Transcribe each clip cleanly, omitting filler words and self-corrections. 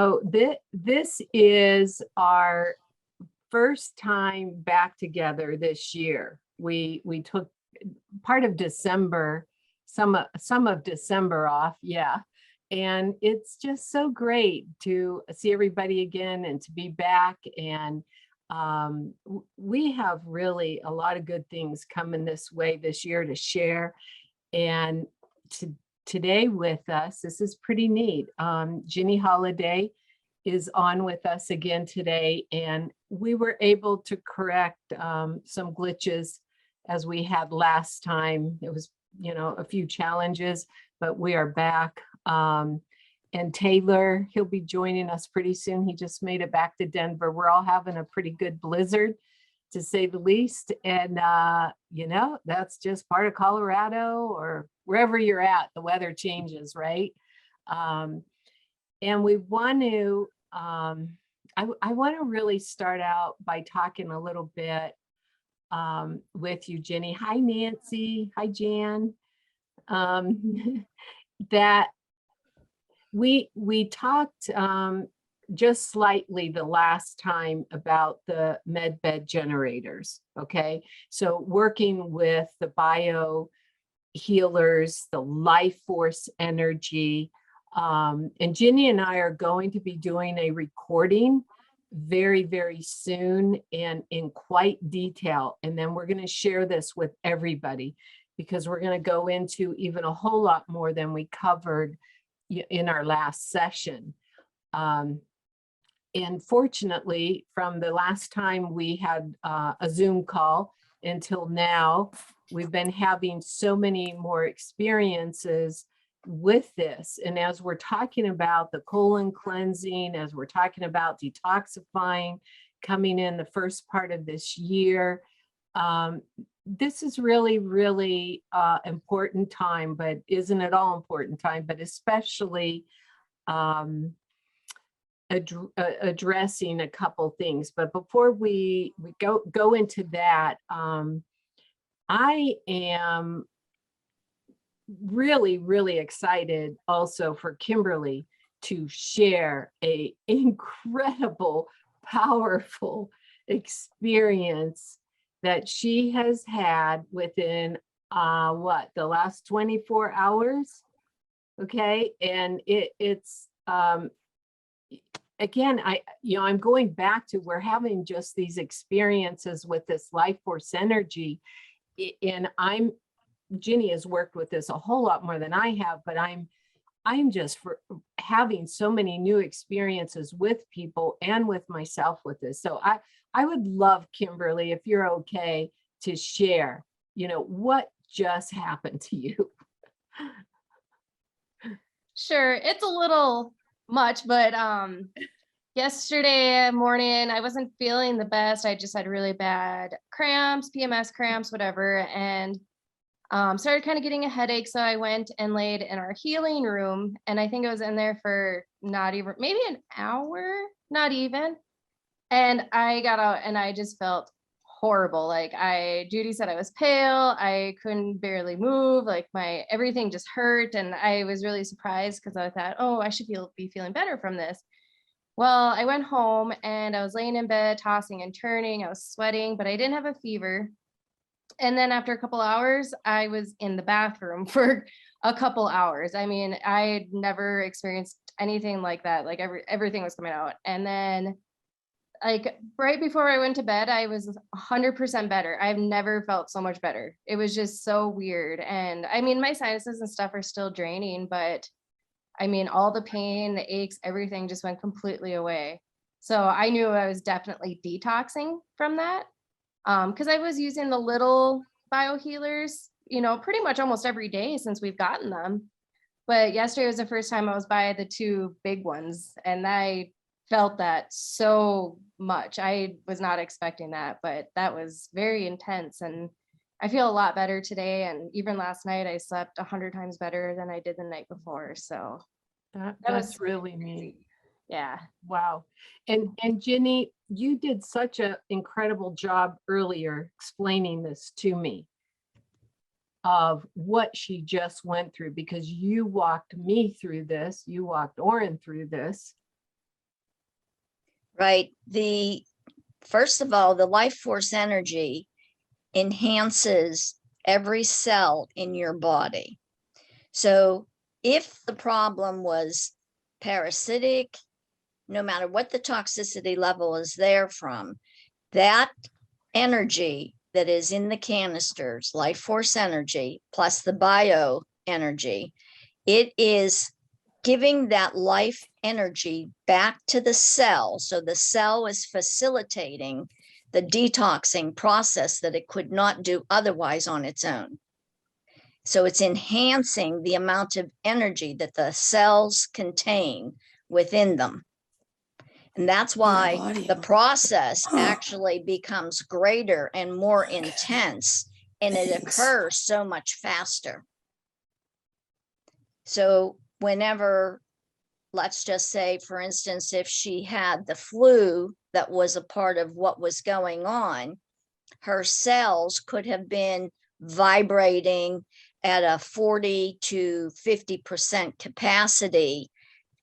Oh, this is our first time back together this year. We took part of December, some of December off, yeah. And it's just so great to see everybody again and to be back. And we have really a lot of good things coming this way this year to share. And today with us, this is pretty neat. Ginny Holiday is on with us again today, and we were able to correct some glitches as we had last time. It was, a few challenges, but we are back. And Taylor, he'll be joining us pretty soon. He just made it back to Denver. We're all having a pretty good blizzard, to say the least. And, that's just part of Colorado or wherever you're at, the weather changes, right? And we want to, I want to really start out by talking a little bit with you, Jenny. Hi, Nancy. Hi, Jan. That we talked just slightly the last time about the med bed generators. Okay, so working with the bio healers, the life force energy. And Ginny and I are going to be doing a recording very, very soon and in quite detail. And then we're going to share this with everybody because we're going to go into even a whole lot more than we covered in our last session. And fortunately, from the last time we had a Zoom call until now, we've been having so many more experiences with this. And as we're talking about the colon cleansing, as we're talking about detoxifying coming in the first part of this year, this is really, really important time, but isn't it all important time, but especially addressing a couple things. But before we go into that, I am really, really excited also for Kimberly to share a incredible, powerful experience that she has had within the last 24 hours. Okay, and it's again, I'm going back to, we're having just these experiences with this life force energy, and Ginny has worked with this a whole lot more than I have, but I'm just having so many new experiences with people and with myself with this. So I would love, Kimberly, if you're okay, to share, what just happened to you. Sure, it's a little much, but yesterday morning I wasn't feeling the best. I just had really bad cramps, PMS cramps, whatever, and started kind of getting a headache. So I went and laid in our healing room, and I think I was in there for not even maybe an hour, not even. And I got out and I just felt horrible. Like Judy said, I was pale. I couldn't barely move. Like everything just hurt. And I was really surprised because I thought, oh, I should be feeling better from this. Well, I went home and I was laying in bed, tossing and turning. I was sweating, but I didn't have a fever. And then after a couple hours, I was in the bathroom for a couple hours. I mean, I had never experienced anything like that. Like everything was coming out. And then like right before I went to bed, I was 100% better. I've never felt so much better. It was just so weird. And I mean, my sinuses and stuff are still draining, but I mean, all the pain, the aches, everything just went completely away. So I knew I was definitely detoxing from that. Because I was using the little biohealers, pretty much almost every day since we've gotten them. But yesterday was the first time I was by the two big ones, and I felt that so much. I was not expecting that, but that was very intense. And I feel a lot better today. And even last night, I slept 100 times better than I did the night before. So that's really neat. Yeah. Wow. And Ginny, you did such an incredible job earlier explaining this to me of what she just went through, because you walked me through this, you walked Oren through this. right? First of all, the life force energy enhances every cell in your body. So if the problem was parasitic, no matter what the toxicity level is there from, that energy that is in the canisters, life force energy, plus the bio energy, it is giving that life energy back to the cell. So the cell is facilitating the detoxing process that it could not do otherwise on its own. So it's enhancing the amount of energy that the cells contain within them. And that's why the process actually becomes greater and more intense, and it occurs so much faster. So whenever, let's just say, for instance, if she had the flu that was a part of what was going on, her cells could have been vibrating at a 40 to 50% capacity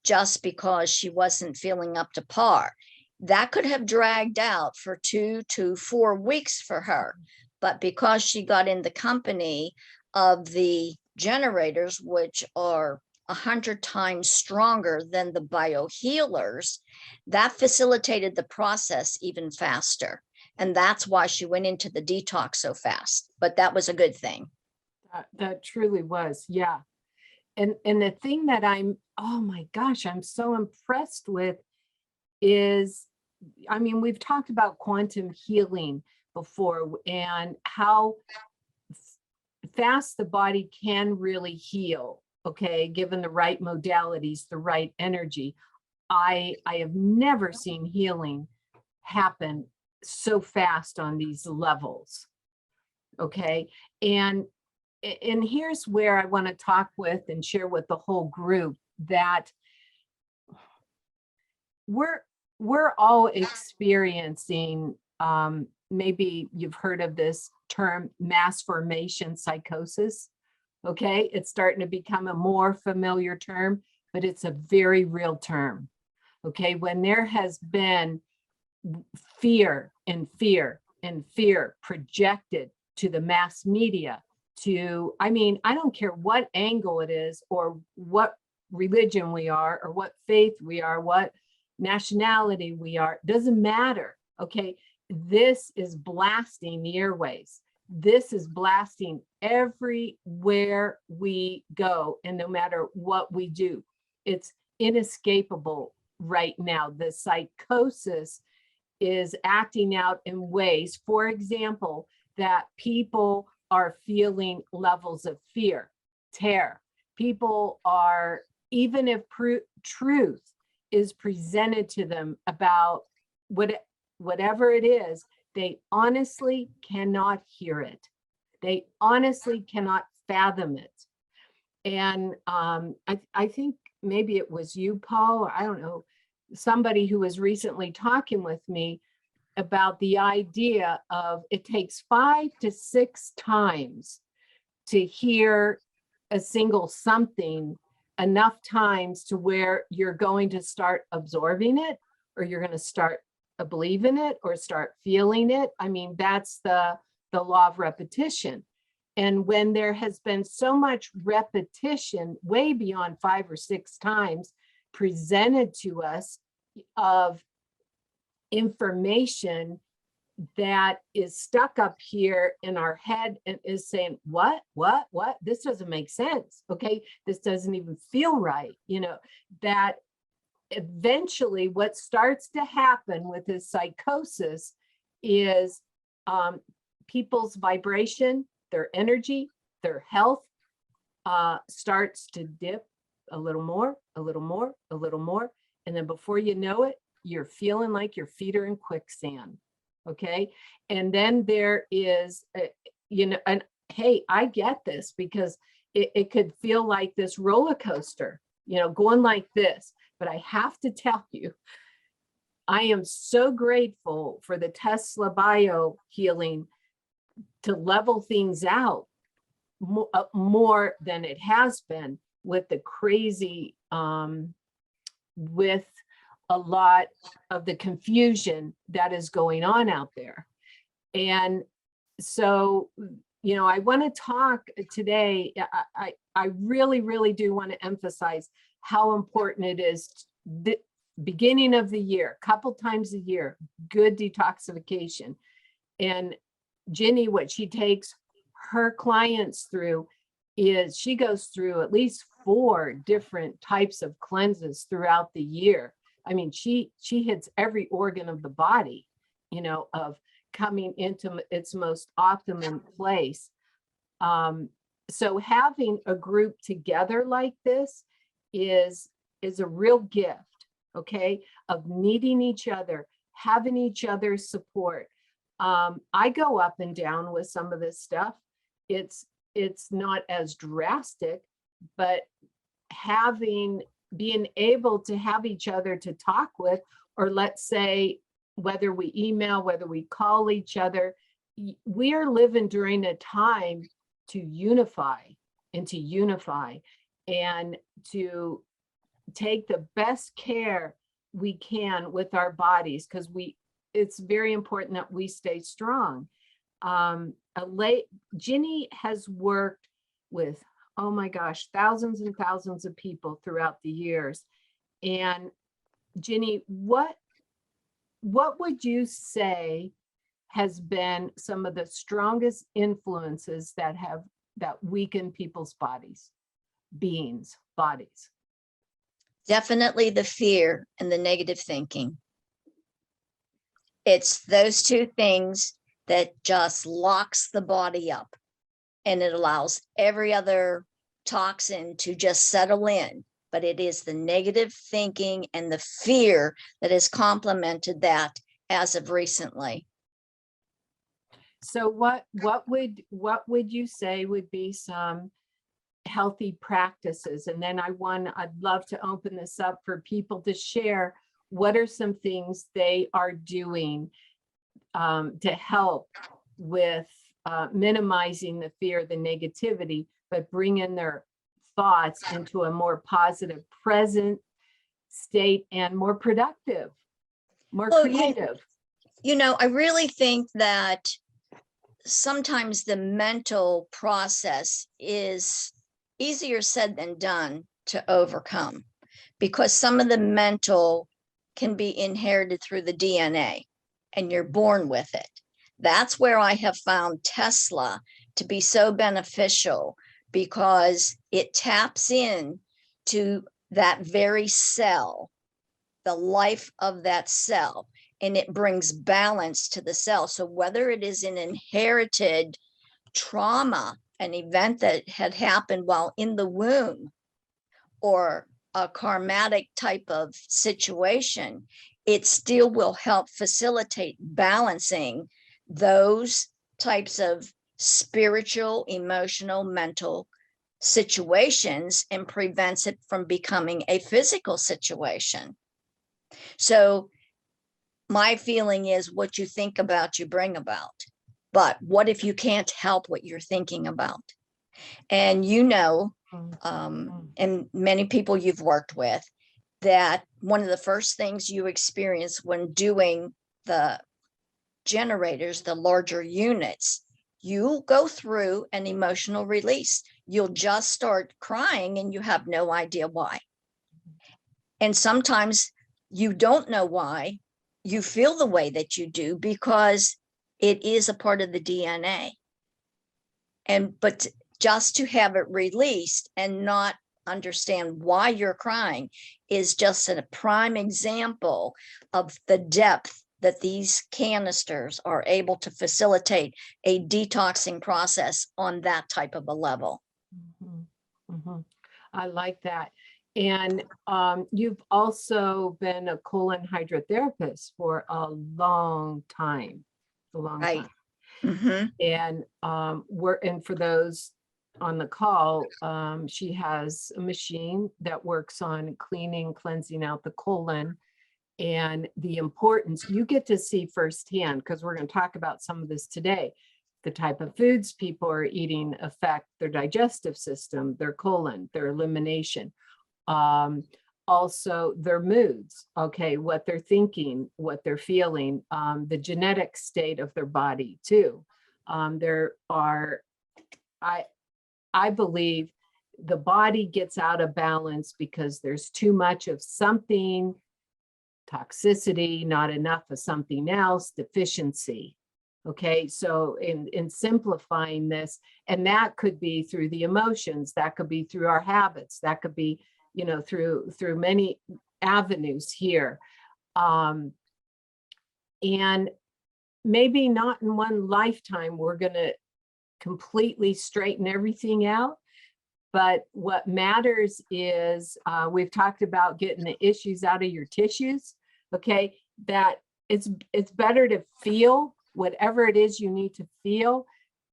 just because she wasn't feeling up to par. That could have dragged out for 2 to 4 weeks for her. But because she got in the company of the generators, which are 100 times stronger than the biohealers, that facilitated the process even faster. And that's why she went into the detox so fast. But that was a good thing. That truly was, yeah. And the thing that oh my gosh, I'm so impressed with is, I mean, we've talked about quantum healing before and how fast the body can really heal, okay, given the right modalities, the right energy. I have never seen healing happen so fast on these levels, okay? And here's where I want to talk with and share with the whole group that we're all experiencing, maybe you've heard of this term, mass formation psychosis. Okay, it's starting to become a more familiar term, but it's a very real term. Okay, when there has been fear and fear and fear projected to the mass media, to, I mean, I don't care what angle it is or what religion we are or what faith we are, what nationality we are, doesn't matter. Okay, this is blasting the airways. This is blasting everywhere we go, and no matter what we do, it's inescapable right now. The psychosis is acting out in ways, for example, that people are feeling levels of fear, terror. People are, even if truth is presented to them about whatever it is, they honestly cannot hear it. They honestly cannot fathom it. And I think maybe it was you, Paul, or I don't know, somebody who was recently talking with me about the idea of it takes 5 to 6 times to hear a single something enough times to where you're going to start absorbing it, or you're going to start believing it or start feeling it. I mean, that's the law of repetition. And when there has been so much repetition, way beyond 5 or 6 times presented to us of information that is stuck up here in our head and is saying, what, this doesn't make sense. Okay, this doesn't even feel right. You know, that eventually what starts to happen with this psychosis is people's vibration, their energy, their health starts to dip a little more, a little more, a little more. And then before you know it, you're feeling like your feet are in quicksand. Okay. And then there is, you know, and hey, I get this because it could feel like this roller coaster, you know, going like this. But I have to tell you, I am so grateful for the Tesla Biohealing to level things out more than it has been with the crazy, with a lot of the confusion that is going on out there. And so, you know, I want to talk today. I really, really do want to emphasize how important it is. The beginning of the year, couple times a year, good detoxification. And Ginny, what she takes her clients through is she goes through at least 4 different types of cleanses throughout the year. I mean, she hits every organ of the body, you know, of coming into its most optimum place. So having a group together like this is a real gift, okay, of needing each other, having each other's support. I go up and down with some of this stuff. It's not as drastic, but being able to have each other to talk with, or let's say, whether we email, whether we call each other, we are living during a time to unify and to take the best care we can with our bodies, because it's very important that we stay strong. Ginny has worked with, oh my gosh, thousands and thousands of people throughout the years. And Ginny, what would you say has been some of the strongest influences that weaken people's bodies? Definitely the fear and the negative thinking. It's those 2 things that just locks the body up, and it allows every other toxin to just settle in. But it is the negative thinking and the fear that has complemented that as of recently. So what would you say would be some healthy practices? And then I'd love to open this up for people to share what are some things they are doing to help with minimizing the fear, the negativity, but bringing their thoughts into a more positive present state and more productive, more creative. You know, I really think that sometimes the mental process is easier said than done to overcome, because some of the mental can be inherited through the DNA and you're born with it. That's where I have found Tesla to be so beneficial, because it taps in to that very cell, the life of that cell, and it brings balance to the cell. So whether it is an inherited trauma, an event that had happened while in the womb, or a karmatic type of situation, it still will help facilitate balancing those types of spiritual, emotional, mental situations, and prevents it from becoming a physical situation. So my feeling is, what you think about, you bring about. But what if you can't help what you're thinking about? And you know, and many people you've worked with, that one of the first things you experience when doing the generators, the larger units, you'll go through an emotional release. You'll just start crying and you have no idea why. And sometimes you don't know why you feel the way that you do, because it is a part of the DNA. But just to have it released and not understand why you're crying is just a prime example of the depth that these canisters are able to facilitate a detoxing process on that type of a level. I like that. And you've also been a colon hydrotherapist for a long time. Right. And and for those on the call, she has a machine that works on cleaning, cleansing out the colon, and the importance you get to see firsthand, because we're going to talk about some of this today. The type of foods people are eating affect their digestive system, their colon, their elimination. also their moods, okay, what they're thinking, what they're feeling, the genetic state of their body too. There are, I believe the body gets out of balance because there's too much of something, toxicity, not enough of something else, deficiency. Okay, so in simplifying this, and that could be through the emotions, that could be through our habits, that could be, you know, through many avenues here. And maybe not in one lifetime we're going to completely straighten everything out. But what matters is we've talked about getting the issues out of your tissues. Okay, that it's better to feel whatever it is you need to feel,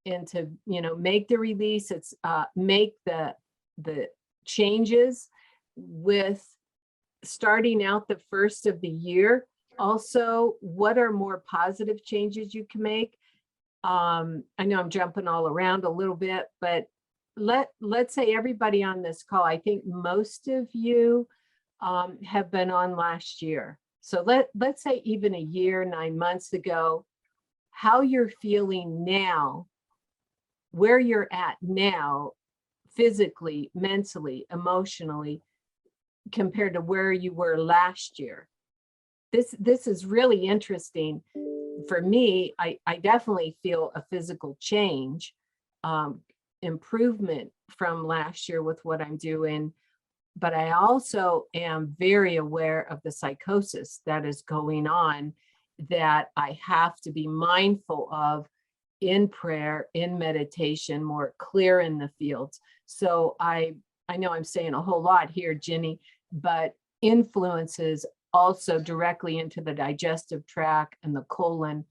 and to, you know, make the release. It's make the changes with starting out the first of the year. Also, what are more positive changes you can make? I know I'm jumping all around a little bit, but let's say everybody on this call, I think most of you have been on last year. So let's say even a year, 9 months ago, how you're feeling now, where you're at now, physically, mentally, emotionally, compared to where you were last year. This is really interesting. For me, I definitely feel a physical change, improvement from last year with what I'm doing. But I also am very aware of the psychosis that is going on, that I have to be mindful of in prayer, in meditation, more clear in the fields. So I know I'm saying a whole lot here, Jenny, but influences also directly into the digestive tract and the colon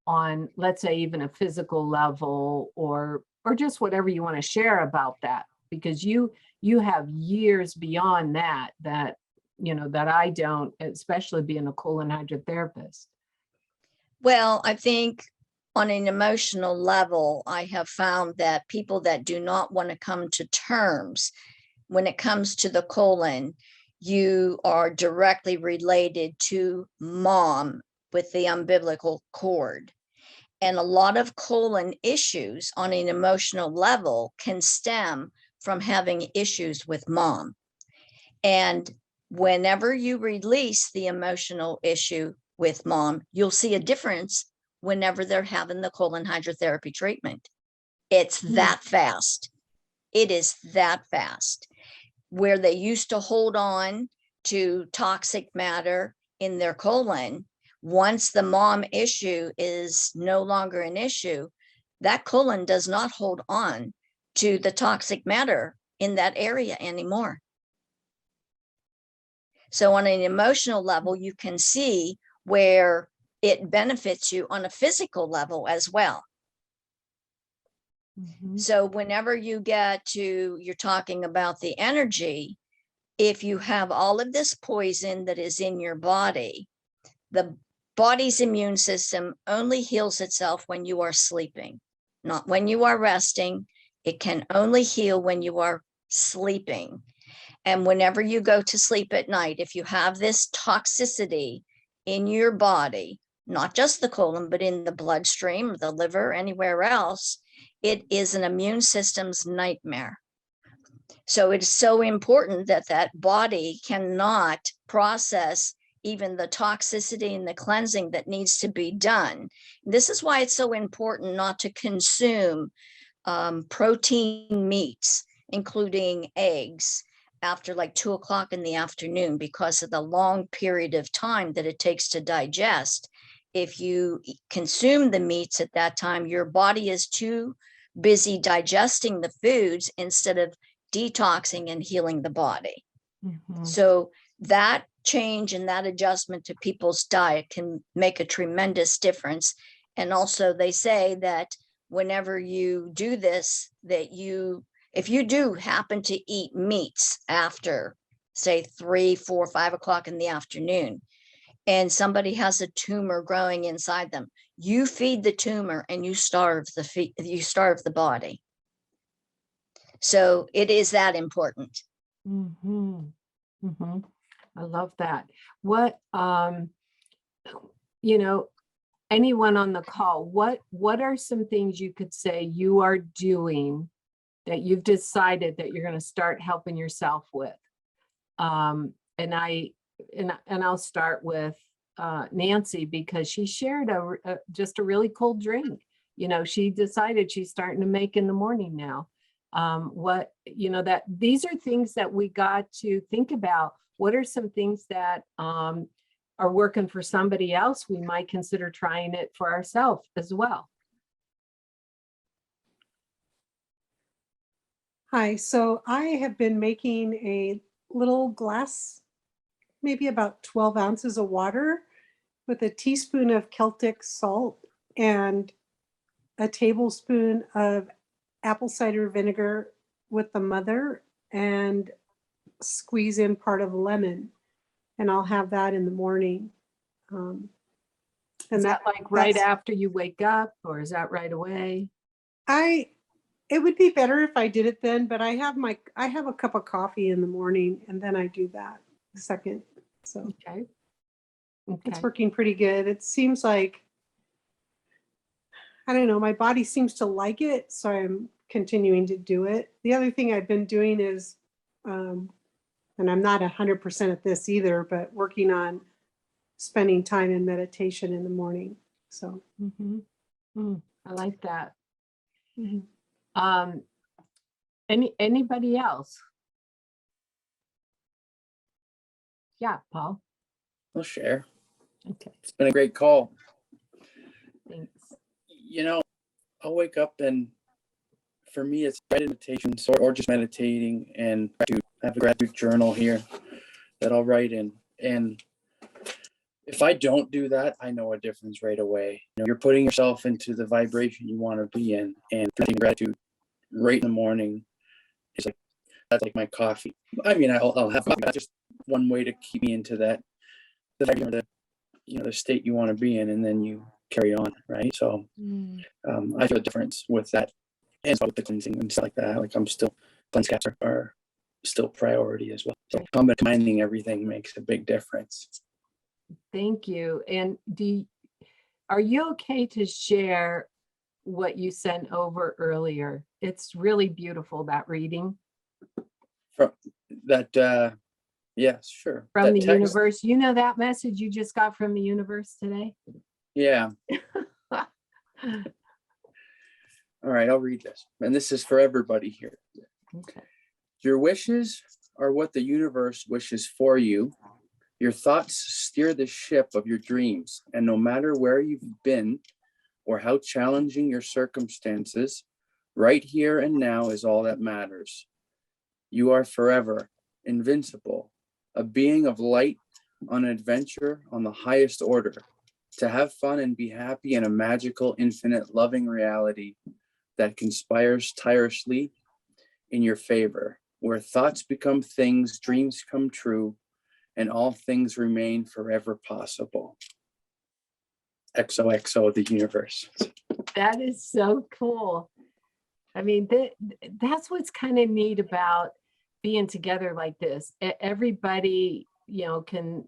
on, let's say, even a physical level, or just whatever you want to share about that, because you have years beyond that, you know, that I don't, especially being a colon hydrotherapist. Well, I think on an emotional level, I have found that people that do not want to come to terms when it comes to the colon, you are directly related to mom with the umbilical cord. And a lot of colon issues on an emotional level can stem from having issues with mom. And whenever you release the emotional issue with mom, you'll see a difference whenever they're having the colon hydrotherapy treatment. It's that fast. It is that fast. Where they used to hold on to toxic matter in their colon, once the mom issue is no longer an issue, that colon does not hold on to the toxic matter in that area anymore. So on an emotional level, you can see where it benefits you on a physical level as well. So whenever you get to, you're talking about the energy, if you have all of this poison that is in your body, the body's immune system only heals itself when you are sleeping, not when you are resting. It can only heal when you are sleeping. And whenever you go to sleep at night, if you have this toxicity in your body, not just the colon, but in the bloodstream, the liver, anywhere else, it is an immune system's nightmare. So it's so important that that body cannot process even the toxicity and the cleansing that needs to be done. This is why it's so important not to consume protein meats, including eggs, after like 2 o'clock in the afternoon, because of the long period of time that it takes to digest. If you consume the meats at that time, your body is too busy digesting the foods instead of detoxing and healing the body. So that change and that adjustment to people's diet can make a tremendous difference. And also they say that whenever you do this, that if you do happen to eat meats after, say, 3, 4, 5 o'clock in the afternoon, and somebody has a tumor growing inside them, you feed the tumor and you starve the body. So it is that important. I love that. What, you know, anyone on the call, what are some things you could say you are doing that you've decided that you're going to start helping yourself with? And I'll start with Nancy, because she shared just a really cool drink. She decided she's starting to make in the morning now. That these are things that we got to think about. What are some things that are working for somebody else? We might consider trying it for ourselves as well. Hi, so I have been making a little glass, maybe about 12 ounces of water with a teaspoon of Celtic salt and a tablespoon of apple cider vinegar with the mother, and squeeze in part of a lemon. And I'll have that in the morning. Is that like right after you wake up, or is that right away? It would be better if I did it then, but I have a cup of coffee in the morning, and then I do that second. So Okay. It's working pretty good. It seems like, I don't know, my body seems to like it, so I'm continuing to do it. The other thing I've been doing is, and I'm not 100% at this either, but working on spending time in meditation in the morning. So I like that. Anybody else? Yeah, Paul. I'll share. Okay. It's been a great call. Thanks. I'll wake up, and for me, it's meditation or just meditating, and I have a gratitude journal here that I'll write in. And if I don't do that, I know a difference right away. You're putting yourself into the vibration you want to be in, and gratitude right in the morning is that's like my coffee. I mean, I'll have coffee. That's just one way to keep me into that, the state you want to be in, and then you carry on, right? So I feel a difference with that, and with the cleansing and stuff like that. Like cleanse caps are still priority as well. So combining everything makes a big difference. Thank you. And are you okay to share what you sent over earlier? It's really beautiful, that reading. From that, yes, sure. From that the text, universe. That message you just got from the universe today? Yeah. All right, I'll read this. And this is for everybody here. Okay. Your wishes are what the universe wishes for you. Your thoughts steer the ship of your dreams. And no matter where you've been or how challenging your circumstances, right here and now is all that matters. You are forever invincible, a being of light on an adventure on the highest order, to have fun and be happy in a magical, infinite, loving reality that conspires tirelessly in your favor, where thoughts become things, dreams come true, and all things remain forever possible. XOXO, the universe. That is so cool. I mean, that's what's kind of neat about being together like this. Everybody, can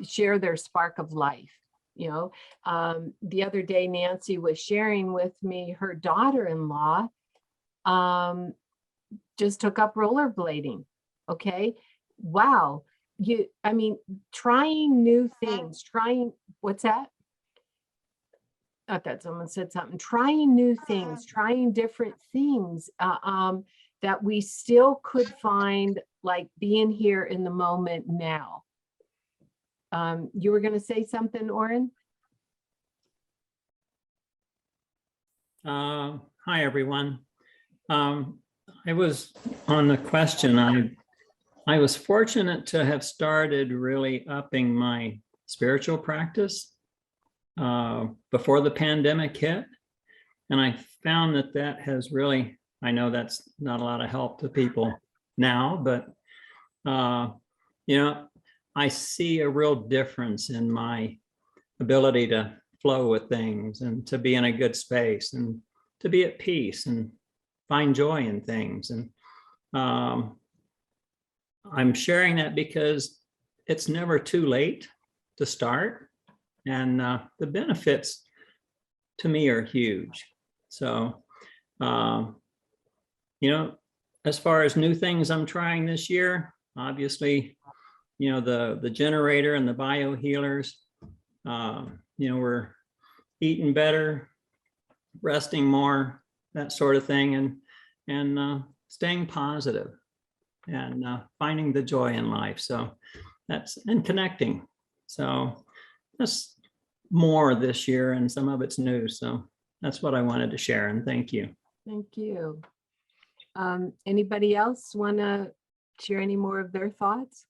share their spark of life. The other day, Nancy was sharing with me, her daughter-in-law just took up rollerblading. Okay. Wow. Trying new things, what's that? I thought someone said something. Trying new things, trying different things that we still could find, like being here in the moment now. You were going to say something, Oren? Hi, everyone. I was on the question. I was fortunate to have started really upping my spiritual practice before the pandemic hit. And I found that has really, I know that's not a lot of help to people now, but, I see a real difference in my ability to flow with things and to be in a good space and to be at peace and find joy in things. And I'm sharing that because it's never too late to start. And the benefits to me are huge. So, as far as new things I'm trying this year, obviously, the generator and the biohealers, we're eating better, resting more, that sort of thing, and staying positive and finding the joy in life. So and connecting. So that's more this year, and some of it's new. So that's what I wanted to share, and thank you. Thank you. Anybody else want to share any more of their thoughts?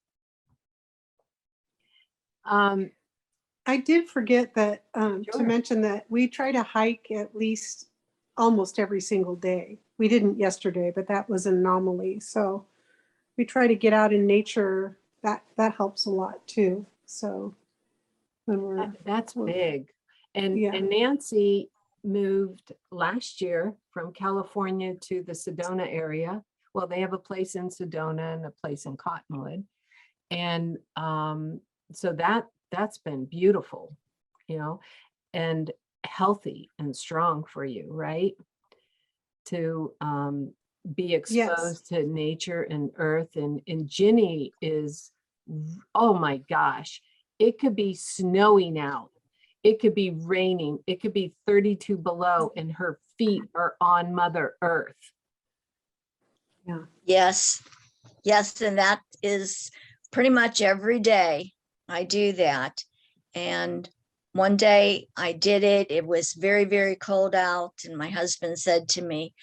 I did forget that to Sure. mention that we try to hike at least almost every single day. We didn't yesterday, but that was an anomaly. So we try to get out in nature. That helps a lot too. So when we're That's big. And Yeah. and Nancy moved last year from California to the Sedona area. Well, they have a place in Sedona and a place in Cottonwood. And so that's been beautiful, and healthy and strong for you, right? To be exposed to nature and earth. And Ginny is, oh my gosh, it could be snowing out. It could be raining. It could be 32 below and her feet are on Mother Earth. Yeah. Yes. Yes. And that is pretty much every day I do that. And one day I did it. It was very, very cold out. And my husband said to me,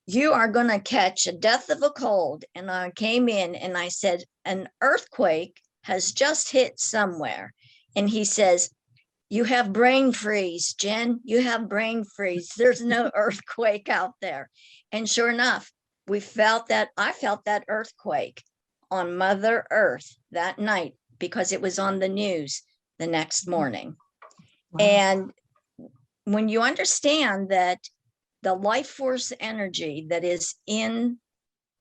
"You are going to catch a death of a cold." And I came in and I said, "An earthquake has just hit somewhere." And he says, "You have brain freeze, Jen. You have brain freeze. There's no earthquake out there." And sure enough, I felt that earthquake on Mother Earth that night because it was on the news the next morning. Wow. And when you understand that the life force energy that is in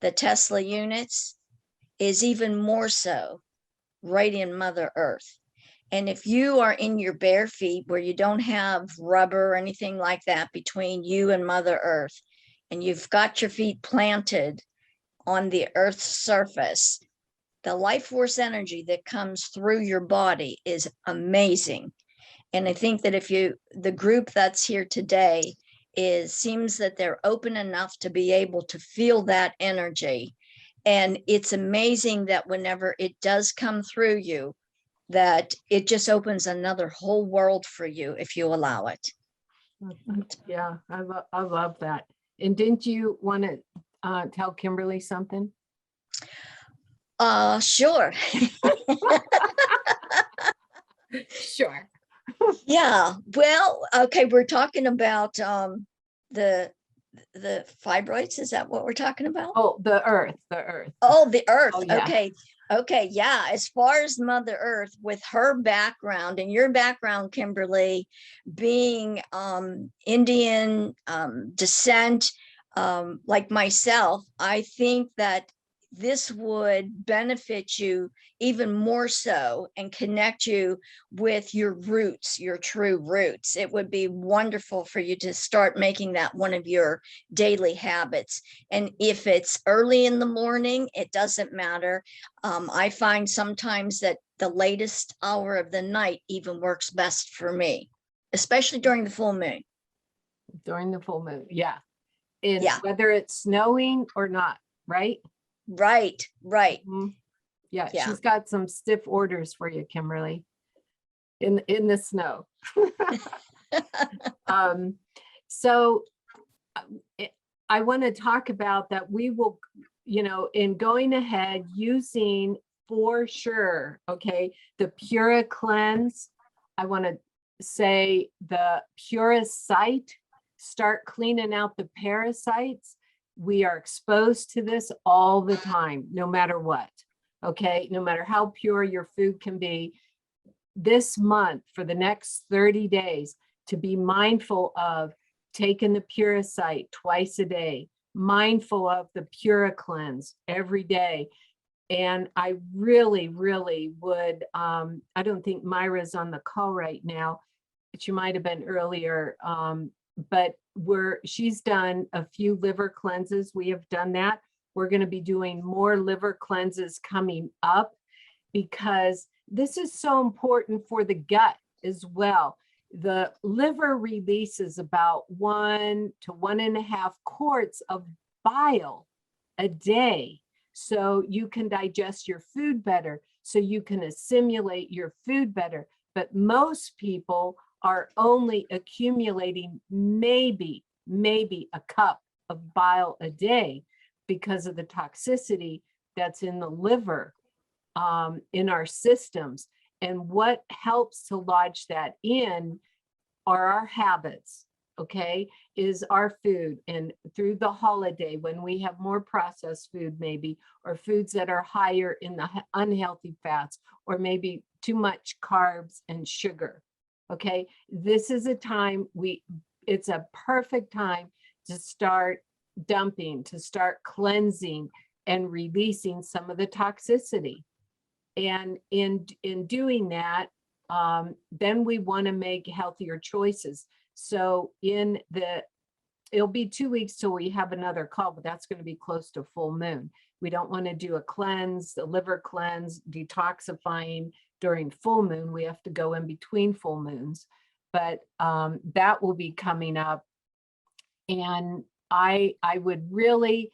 the Tesla units is even more so right in Mother Earth. And if you are in your bare feet where you don't have rubber or anything like that between you and Mother Earth, and you've got your feet planted on the Earth's surface, the life force energy that comes through your body is amazing. And I think that the group that's here today seems that they're open enough to be able to feel that energy. And it's amazing that whenever it does come through you, that it just opens another whole world for you if you allow it. Yeah, I love that. And didn't you want to tell Kimberly something? Sure. Sure. Yeah. Well, okay, we're talking about the fibroids. Is that what we're talking about? Oh, the earth. Oh, the Earth. Oh, yeah. Okay. Yeah. As far as Mother Earth, with her background and your background, Kimberly, being Indian descent, like myself, I think that this would benefit you even more so and connect you with your roots, your true roots. It would be wonderful for you to start making that one of your daily habits. And if it's early in the morning, it doesn't matter. I find sometimes that the latest hour of the night even works best for me, especially during the full moon. During the full moon. Yeah. And Yeah. whether it's snowing or not, right? Right. Mhm. Yeah, Yeah. she's got some stiff orders for you, Kimberly, in the snow. So I want to talk about that. We will, in going ahead, using for sure, okay, the Pura cleanse. I want to say the Parasite, start cleaning out the parasites. We are exposed to this all the time, no matter what. Okay, no matter how pure your food can be. This month, for the next 30 days, to be mindful of taking the Parasite twice a day, mindful of the Pura cleanse every day, And I really, really would, I don't think Myra's on the call right now. She might have been earlier, but she's done a few liver cleanses. We have done that. We're going to be doing more liver cleanses coming up, because this is so important for the gut as well. The liver releases about 1 to 1.5 quarts of bile a day, so you can digest your food better, so you can assimilate your food better. But most people are only accumulating maybe a cup of bile a day because of the toxicity that's in the liver, in our systems. And what helps to lodge that in are our habits, okay, is our food. And through the holiday, when we have more processed food, maybe, or foods that are higher in the unhealthy fats, or maybe too much carbs and sugar, okay, this is a time it's a perfect time to start dumping, to start cleansing and releasing some of the toxicity. And in doing that, then we want to make healthier choices. So it'll be 2 weeks till we have another call, but that's going to be close to full moon. We don't want to do a cleanse, a liver cleanse, detoxifying during full moon. We have to go in between full moons, but that will be coming up. And I would really,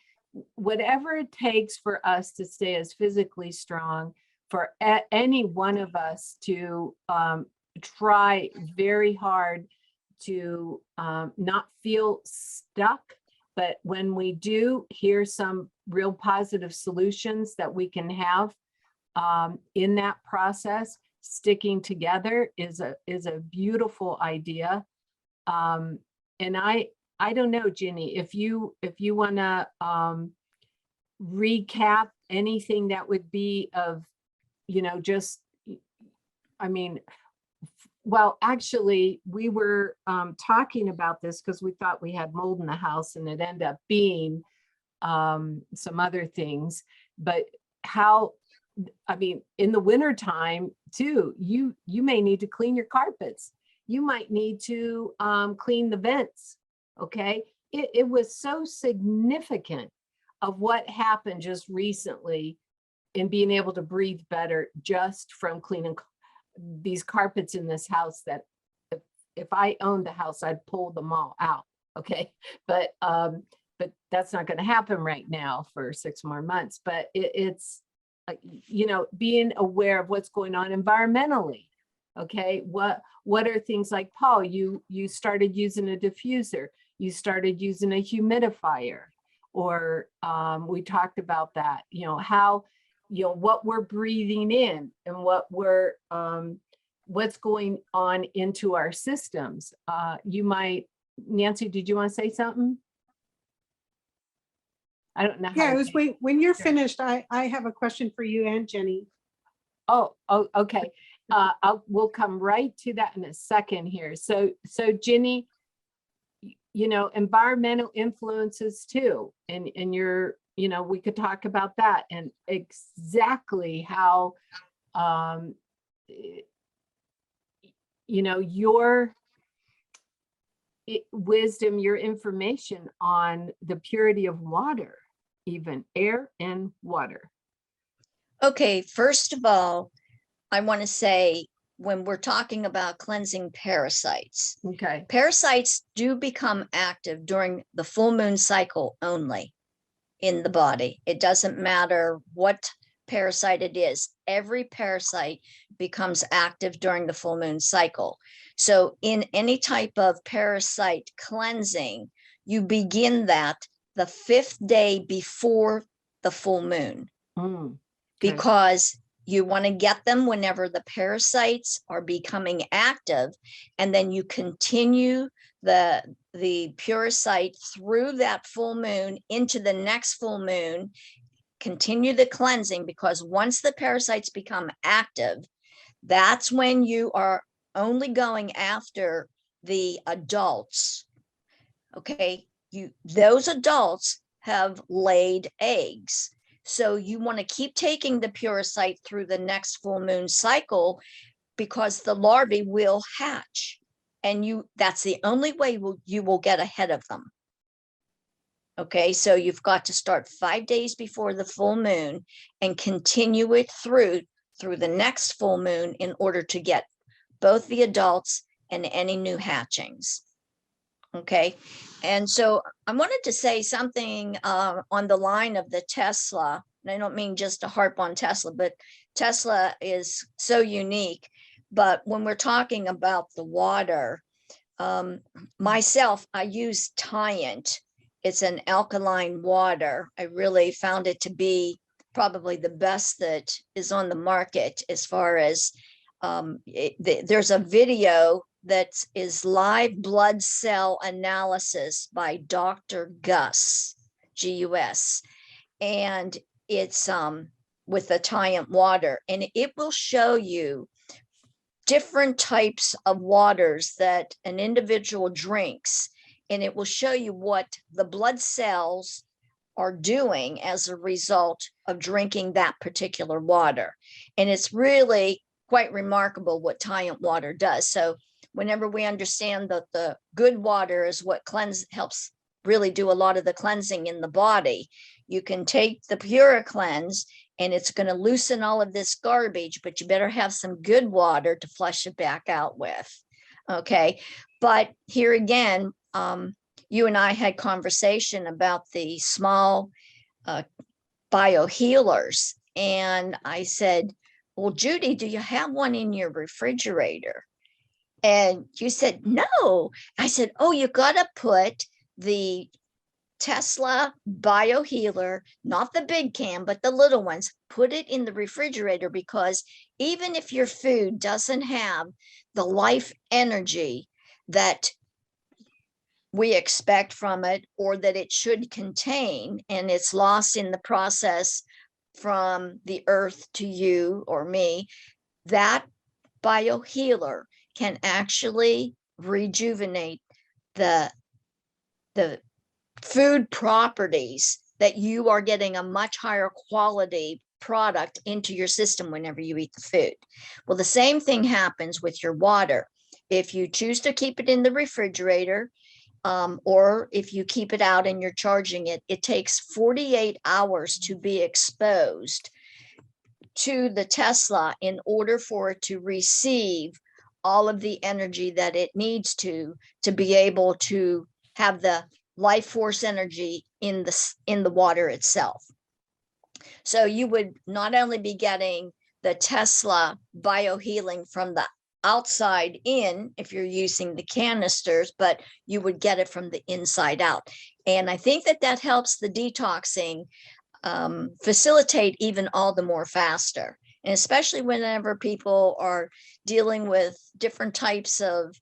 whatever it takes for us to stay as physically strong, for any one of us to try very hard to not feel stuck. But when we do, here's some real positive solutions that we can have in that process. Sticking together is a beautiful idea. And I don't know, Ginny, if you want to recap anything that would be of, just, I mean, well, actually, we were talking about this because we thought we had mold in the house, and it ended up being some other things. But in the winter time too, you may need to clean your carpets. You might need to clean the vents. Okay, it was so significant of what happened just recently in being able to breathe better just from cleaning these carpets in this house, that if I owned the house, I'd pull them all out. Okay, but that's not going to happen right now for 6 more months. But it's being aware of what's going on environmentally. Okay, what are things like, Paul, you started using a diffuser, you started using a humidifier, or we talked about that, how, what we're breathing in and what's going on into our systems. You might, Nancy, did you want to say something? I don't know. Yeah, when you're finished, I have a question for you and Jenny. Oh, okay. We'll come right to that in a second here. So Ginny, environmental influences too, and we could talk about that and exactly how, your wisdom, your information on the purity of water, even air and water. Okay, first of all, I want to say, when we're talking about cleansing parasites, Okay. Parasites do become active during the full moon cycle only in the body. It doesn't matter what parasite it is. Every parasite becomes active during the full moon cycle. So in any type of parasite cleansing, you begin that the 5th day before the full moon, Okay. because you want to get them whenever the parasites are becoming active, and then you continue the parasite through that full moon into the next full moon. Continue the cleansing, because once the parasites become active, that's when you are only going after the adults. Okay, those adults have laid eggs. So you want to keep taking the Parasite through the next full moon cycle, because the larvae will hatch, and that's the only way you will get ahead of them. Okay, so you've got to start 5 days before the full moon and continue it through the next full moon in order to get both the adults and any new hatchings. Okay, and so I wanted to say something on the line of the Tesla. And I don't mean just to harp on Tesla, but Tesla is so unique. But when we're talking about the water, myself, I use Tyant. It's an alkaline water. I really found it to be probably the best that is on the market, as far as there's a video that is live blood cell analysis by Dr. Gus, Gus, and it's with the Tyant water, and it will show you different types of waters that an individual drinks, and it will show you what the blood cells are doing as a result of drinking that particular water. And it's really quite remarkable what Tyant water does. So whenever we understand that the good water is what helps really do a lot of the cleansing in the body, you can take the Pura Cleanse and it's going to loosen all of this garbage, but you better have some good water to flush it back out with. Okay, but here again, you and I had conversation about the small biohealers, and I said, well, Judy, do you have one in your refrigerator? And you said, no. I said, oh, you got to put the Tesla Biohealer, not the big can, but the little ones, put it in the refrigerator, because even if your food doesn't have the life energy that we expect from it, or that it should contain, and it's lost in the process from the earth to you or me, that biohealer can actually rejuvenate the food properties, that you are getting a much higher quality product into your system whenever you eat the food. Well, the same thing happens with your water. If you choose to keep it in the refrigerator, or if you keep it out and you're charging it, it takes 48 hours to be exposed to the Tesla in order for it to receive all of the energy that it needs to be able to have the life force energy in the water itself. So you would not only be getting the Tesla biohealing from the outside in, if you're using the canisters, but you would get it from the inside out. And I think that helps the detoxing facilitate even all the more faster. And especially whenever people are dealing with different types of,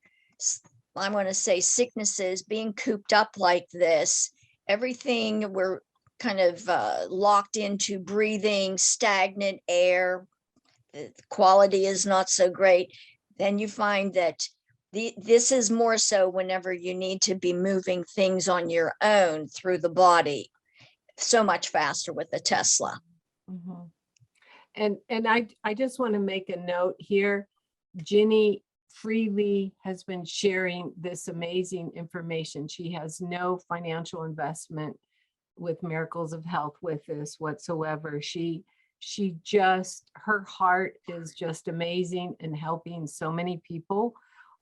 I want to say, sicknesses, being cooped up like this, everything, we're kind of locked into breathing stagnant air, the quality is not so great. Then you find that this is more so whenever you need to be moving things on your own through the body so much faster with the Tesla. Mm-hmm. And I just want to make a note here. Ginny freely has been sharing this amazing information. She has no financial investment with Miracles of Health with this whatsoever. She just, her heart is just amazing in helping so many people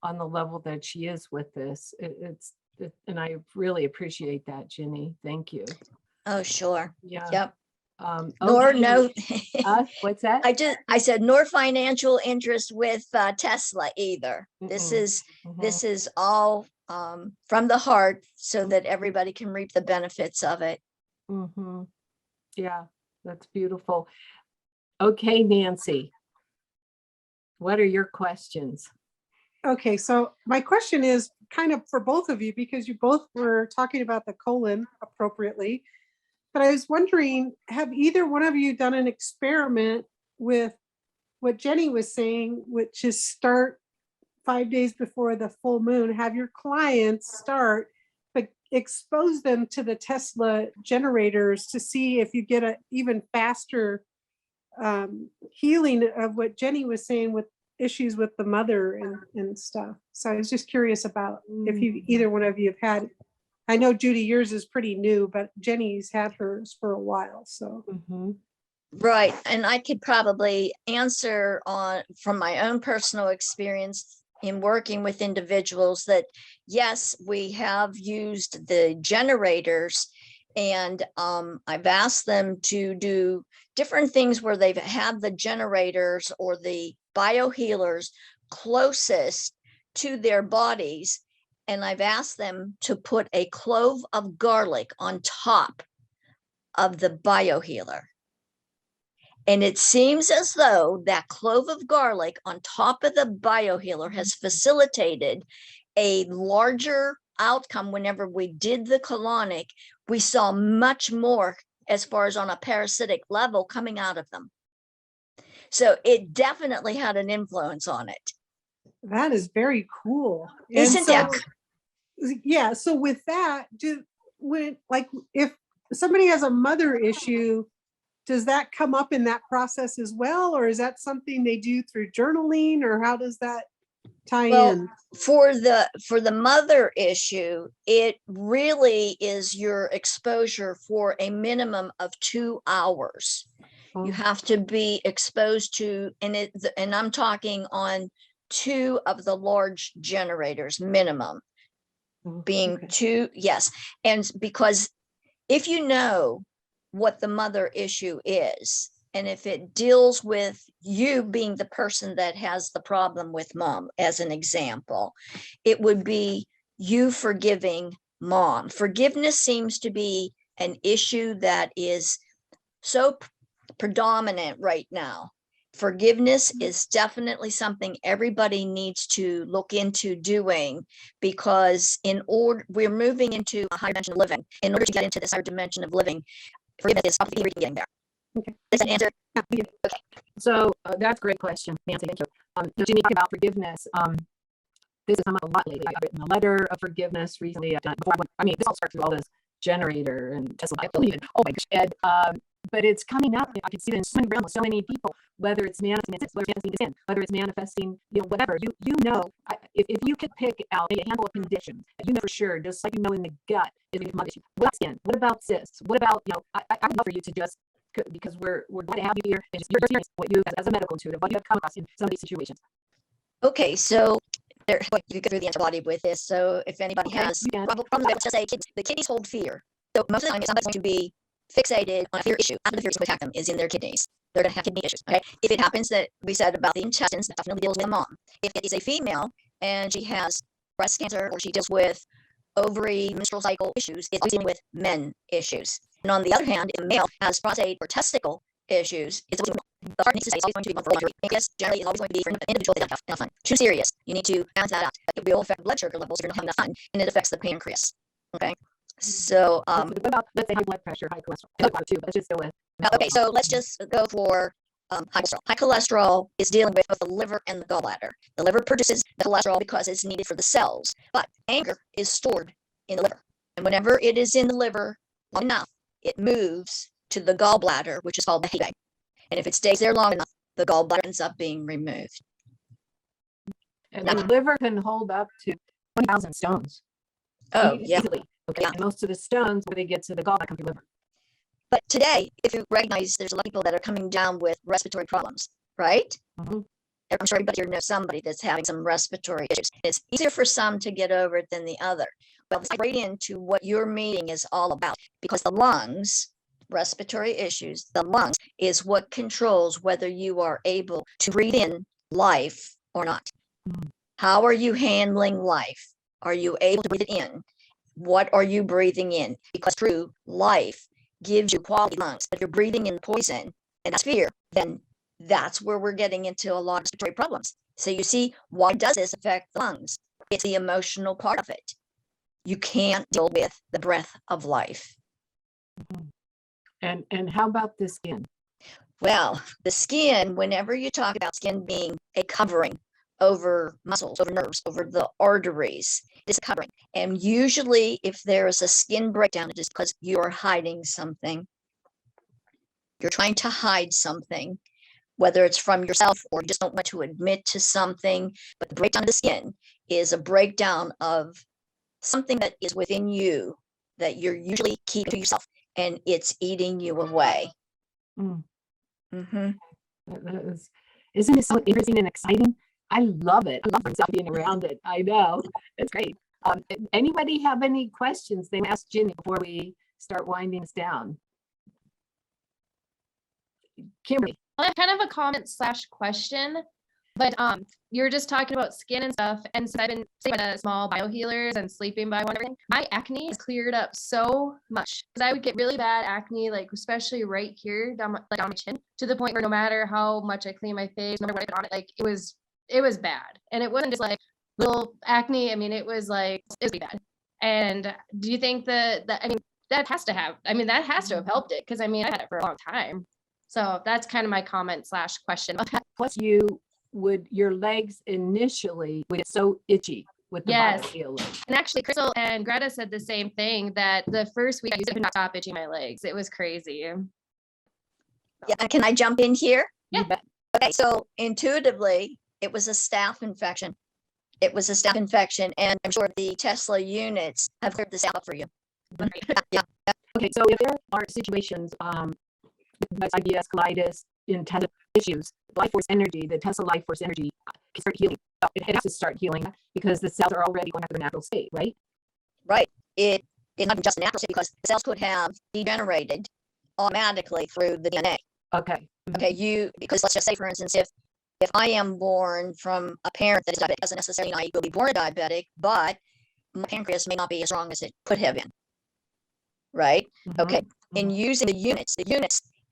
on the level that she is with this. And I really appreciate that, Ginny. Thank you. Oh, sure. Yeah. Yep. Okay. No. What's that? I said nor financial interest with Tesla either. Mm-mm. This is all from the heart, so that everybody can reap the benefits of it. Mm-hmm. Yeah, that's beautiful. Okay, Nancy, what are your questions? Okay, so my question is kind of for both of you, because you both were talking about the colon appropriately. But I was wondering, have either one of you done an experiment with what Jenny was saying, which is start 5 days before the full moon, have your clients start, but expose them to the Tesla generators to see if you get a even faster healing of what Jenny was saying with issues with the mother and stuff. So I was just curious about if you, either one of you have had, I know Judy, yours is pretty new, but Jenny's had hers for a while. So. Right. And I could probably answer on from my own personal experience in working with individuals that, yes, we have used the generators, and I've asked them to do different things where they've had the generators or the biohealers closest to their bodies. And I've asked them to put a clove of garlic on top of the biohealer. And it seems as though that clove of garlic on top of the biohealer has facilitated a larger outcome. Whenever we did the colonic, we saw much more as far as on a parasitic level coming out of them. So it definitely had an influence on it. That is very cool. Isn't And it? so, yeah. So with that, like if somebody has a mother issue, does that come up in that process as well? Or is that something they do through journaling, or how does that tie in? For the mother issue, it really is your exposure for a minimum of 2 hours. You have to be exposed to, and I'm talking on 2 of the large generators minimum, being Okay. 2. Yes. And because if you know what the mother issue is, and if it deals with you being the person that has the problem with mom, as an example, it would be you forgiving mom. Forgiveness seems to be an issue that is so predominant right now. Forgiveness is definitely something everybody needs to look into doing, because we're moving into a higher dimension of living. In order to get into this higher dimension of living, forgiveness is something we're getting there. Okay. Does that answer? Yeah. Okay. So that's a great question, Nancy. Thank you. Jenny, talking about forgiveness. This has come up a lot lately. I've written a letter of forgiveness recently. I've done it before. This all starts with all this generator and Tesla Biohealing and oh my gosh, and but it's coming up. I can see it in so many realms, so many people. Whether it's manifesting, whether it's manifesting, whatever. If you could pick out a handful of conditions, you know for sure, just like in the gut is a commodity. What about skin? What about cysts? What about I would love for you to just, because we're going to have you here and just your experience, what you as a medical intuitive, what you have come across in some of these situations. Okay, so you go through the antibody with this. So if anybody has problems, let's just say the kidneys hold fear. So most of the time, it's not going to be fixated on a fear issue after the fear is going to attack them is in their kidneys. They're going to have kidney issues. Okay, if it happens that we said about the intestines, that definitely deals with a mom. If it is a female and she has breast cancer, or she deals with ovary, menstrual cycle issues, it's dealing with men issues. And on the other hand, if a male has prostate or testicle issues, it's the heart needs to say it's always going to be one for laundry. Pancreas generally is always going to be for an individual that doesn't have enough fun. Too serious. You need to balance that out. It will affect blood sugar levels. You're going to have enough fun, and it affects the pancreas. Okay. So what about, let's say, high blood pressure, high cholesterol? Too, but let's just go with. Okay, so let's just go for high cholesterol. High cholesterol is dealing with both the liver and the gallbladder. The liver produces the cholesterol because it's needed for the cells, but anger is stored in the liver. And whenever it is in the liver long enough, it moves to the gallbladder, which is called the hay. And if it stays there long enough, the gallbladder ends up being removed. And the liver can hold up to 20,000 stones. Oh, yeah. Easily. Okay. Yeah. And most of the stones, when they get to the gallbladder, come through liver. But today, if you recognize, there's a lot of people that are coming down with respiratory problems, right? Mm-hmm. I'm sure everybody here knows somebody that's having some respiratory issues. It's easier for some to get over it than the other. Well, let's get right into what your meeting is all about, because the lungs, respiratory issues, the lungs is what controls whether you are able to breathe in life or not. Mm-hmm. How are you handling life? Are you able to breathe it in? What are you breathing in? Because true life gives you quality lungs. If you're breathing in poison and that's fear, then that's where we're getting into a lot of respiratory problems. So you see, why does this affect the lungs? It's the emotional part of it. You can't deal with the breath of life. Mm-hmm. And how about the skin? 'Skin? Well, the skin, whenever you talk about skin being a covering, over muscles, over nerves, over the arteries. It's a covering. And usually if there is a skin breakdown, it is because you're hiding something. You're trying to hide something, whether it's from yourself or you just don't want to admit to something. But the breakdown of the skin is a breakdown of something that is within you that you're usually keeping to yourself, and it's eating you away. Mm. Mm-hmm. Isn't it so interesting and exciting? I love it. I love myself being around it. I know. It's great. Anybody have any questions they ask Ginny before we start winding us down? Kimberly. Well, kind of a comment / question, but you're just talking about skin and stuff, and since I've been sleeping by the small biohealers and sleeping by one and everything, my acne has cleared up so much, because I would get really bad acne, like especially right here down my chin, to the point where no matter how much I clean my face, no matter what I put on it, like it was bad, and it wasn't just like little acne. I mean, it was really bad. And do you think that I mean that has to have helped it, because I mean I had it for a long time. So that's kind of my comment / question. Plus your legs initially would get so itchy with the Yes. Biohealing. And actually, Crystal and Greta said the same thing, that the first week I used it, could not stop itching my legs. It was crazy. Yeah, and can I jump in here? You bet. Okay, so intuitively, it was a staph infection. It was a staph infection, and I'm sure the Tesla units have cleared this out for you. Yeah. Okay, so if there are situations, with IBS, colitis, intestinal issues, life force energy, the Tesla life force energy can start healing. It has to start healing because the cells are already going after the natural state, right? Right. It's not just a natural state, because the cells could have degenerated automatically through the DNA. Okay. Okay, because let's just say, for instance, if I am born from a parent that is diabetic, doesn't necessarily mean I will be born a diabetic, but my pancreas may not be as strong as it could have been. Right? Mhm. Okay. In using the units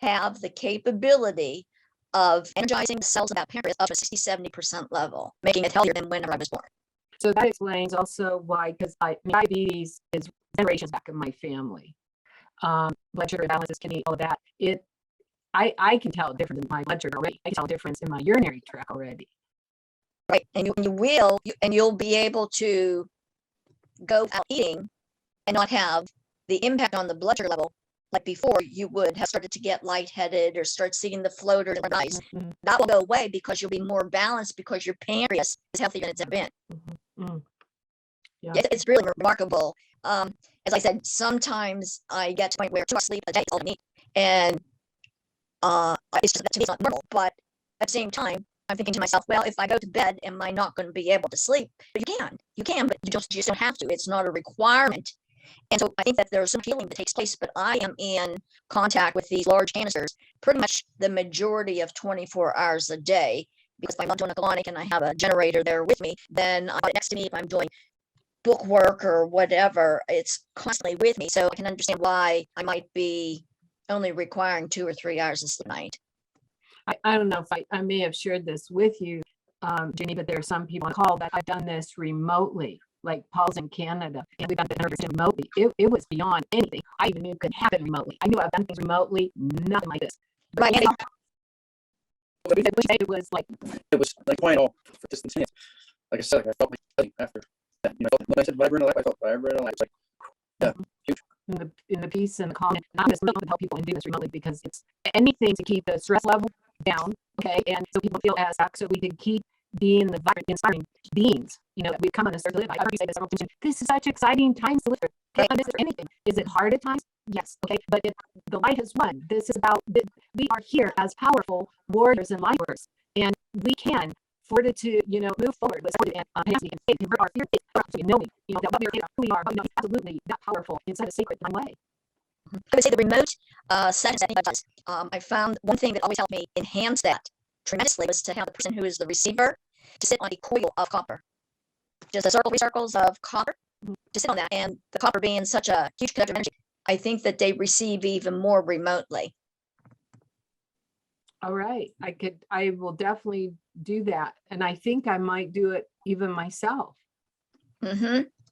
have the capability of energizing the cells of that pancreas up to 60-70% level, making it healthier than whenever I was born. So that explains also why, because diabetes is generations back in my family. Blood sugar imbalances, kidney, all of that. I can tell a difference in my blood sugar already. I can tell a difference in my urinary tract already. Right. And you'll be able to go out eating and not have the impact on the blood sugar level like before. You would have started to get lightheaded or start seeing the floaters in your eyes. Mm-hmm. That will go away because you'll be more balanced, because your pancreas is healthier than it's ever been. Mm-hmm. Yeah. It's really remarkable. As I said, sometimes I get to the point where 2 hours sleep a day is all I need, and it's just, to me, it's not normal. But at the same time, I'm thinking to myself, well, if I go to bed, am I not going to be able to sleep? But you can, but you just don't have to. It's not a requirement. And so I think that there's some healing that takes place, but I am in contact with these large canisters pretty much the majority of 24 hours a day, because if I'm not doing a colonic and I have a generator there with me, then I have it next to me. If I'm doing book work or whatever, it's constantly with me. So I can understand why I might be only requiring 2 or 3 hours of sleep a night. I don't know if I may have shared this with you, Jenny, but there are some people on the call that I've done this remotely. Like Paul's in Canada, and we've done it remotely. It was beyond anything I even knew could happen remotely. I knew I've done things remotely, nothing like this. Right. It was like quite all for distance. Like I said, I felt like after that. When I said vibrant life, I felt vibrant life. It's like, yeah, huge. In the peace and the calm, not just really to help people and do this remotely, because it's anything to keep the stress level down, okay, and so people feel as back, so we can keep being the vibrant, inspiring beings, that we've come on this earth to live. I've already said this several times. This is such exciting times to live. Is there anything? Is it hard at times? Yes. Okay. But the light has won. This is about, we are here as powerful warriors and light workers, and we can fortitude, move forward with capacity and faith, convert our fear to knowing, that what we are, who we are, but absolutely that powerful in such a sacred way. I would say the remote settings, I think that does. I found one thing that always helped me enhance that tremendously was to have the person who is the receiver to sit on a coil of copper, just a 3 circles of copper, to sit on that. And the copper being such a huge conductor of energy, I think that they receive even more remotely. All right, I will definitely do that, and I think I might do it even myself.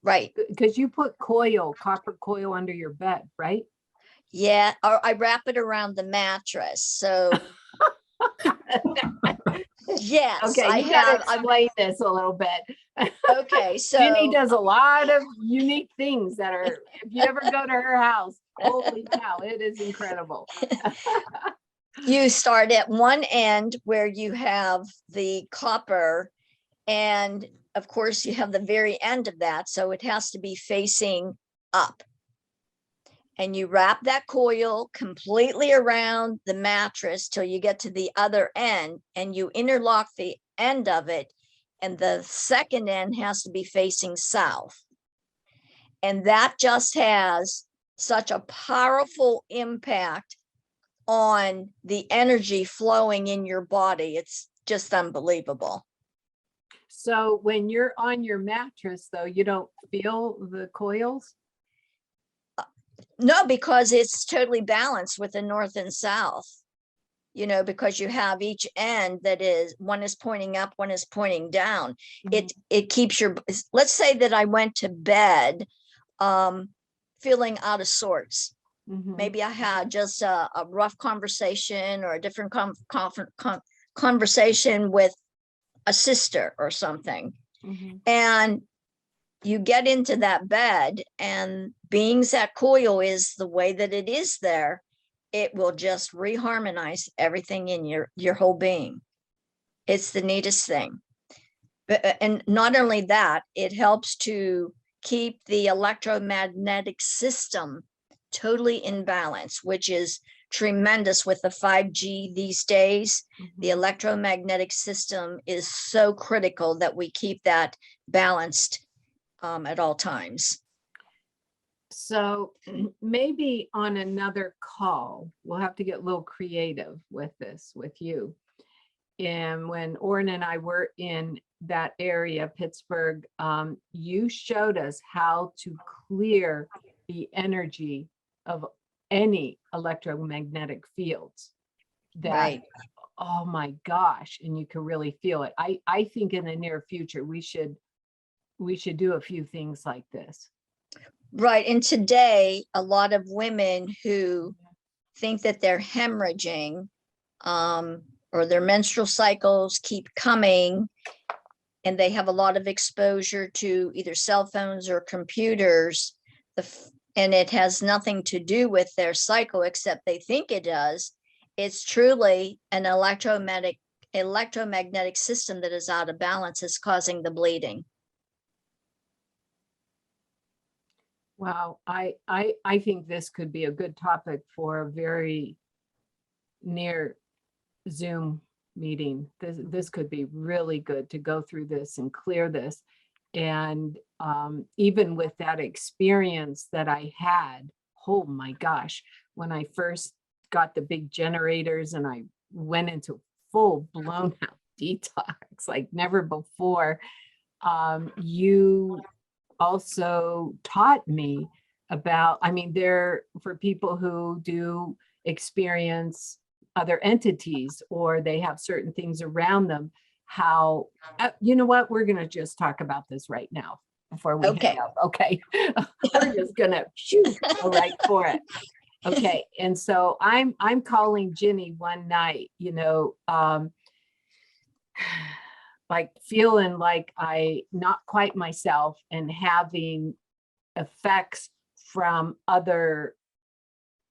Right. Because you put copper coil under your bed, right? Yeah, or I wrap it around the mattress. So Yes, Okay, I you gotta have. explain this a little bit. Okay, so Ginny does a lot of unique things that are, if you ever go to her house, holy cow, it is incredible. you start at one end where you have the copper, and of course you have the very end of that, so it has to be facing up. And you wrap that coil completely around the mattress till you get to the other end, and you interlock the end of it, and the second end has to be facing south. And that just has such a powerful impact on the energy flowing in your body. It's just unbelievable. So when you're on your mattress, though, you don't feel the coils? No, because it's totally balanced with the north and south, you know, because you have each end that is, one is pointing up, one is pointing down. It keeps your, let's say that I went to bed feeling out of sorts. Mhm. Maybe I had just a rough conversation or a different conversation with a sister or something. Mhm. And you get into that bed, and being that coil is the way that it is there, it will just reharmonize everything in your whole being. It's the neatest thing. And not only that, it helps to keep the electromagnetic system totally in balance, which is tremendous with the 5G these days. The Mhm. electromagnetic system is so critical that we keep that balanced at all times. So maybe on another call, we'll have to get a little creative with this with you. And when Orrin and I were in that area, Pittsburgh, you showed us how to clear the energy of any electromagnetic fields that, Right. oh my gosh, and you can really feel it. I think in the near future, we should do a few things like this. Right. And today, a lot of women who think that they're hemorrhaging or their menstrual cycles keep coming, and they have a lot of exposure to either cell phones or computers, and it has nothing to do with their cycle, except they think it does. It's truly an electromagnetic system that is out of balance, is causing the bleeding. Wow, I think this could be a good topic for a very near Zoom meeting. This could be really good to go through this and clear this. And even with that experience that I had, oh my gosh, when I first got the big generators and I went into full blown out detox like never before, you also taught me about, I mean, there for people who do experience other entities or they have certain things around them, how, you know what, we're going to just talk about this right now before we Okay. hang up. Okay. We're just going to go right for it. Okay. And so I'm calling Ginny one night, you know, like feeling like I not quite myself and having effects from other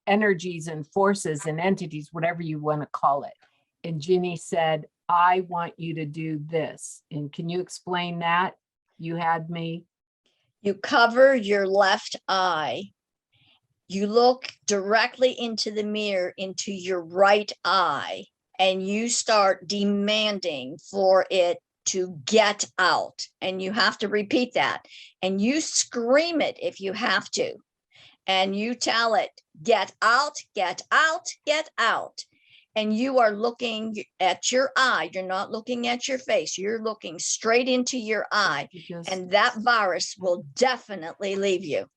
energies and forces and entities, whatever you want to call it. And Ginny said, I want you to do this. And can you explain that? You had me. You cover your left eye. You look directly into the mirror, into your right eye, and you start demanding for it to get out. And you have to repeat that. And you scream it if you have to. And you tell it, get out, get out, get out. And you are looking at your eye. You're not looking at your face. You're looking straight into your eye. And that virus will definitely leave you.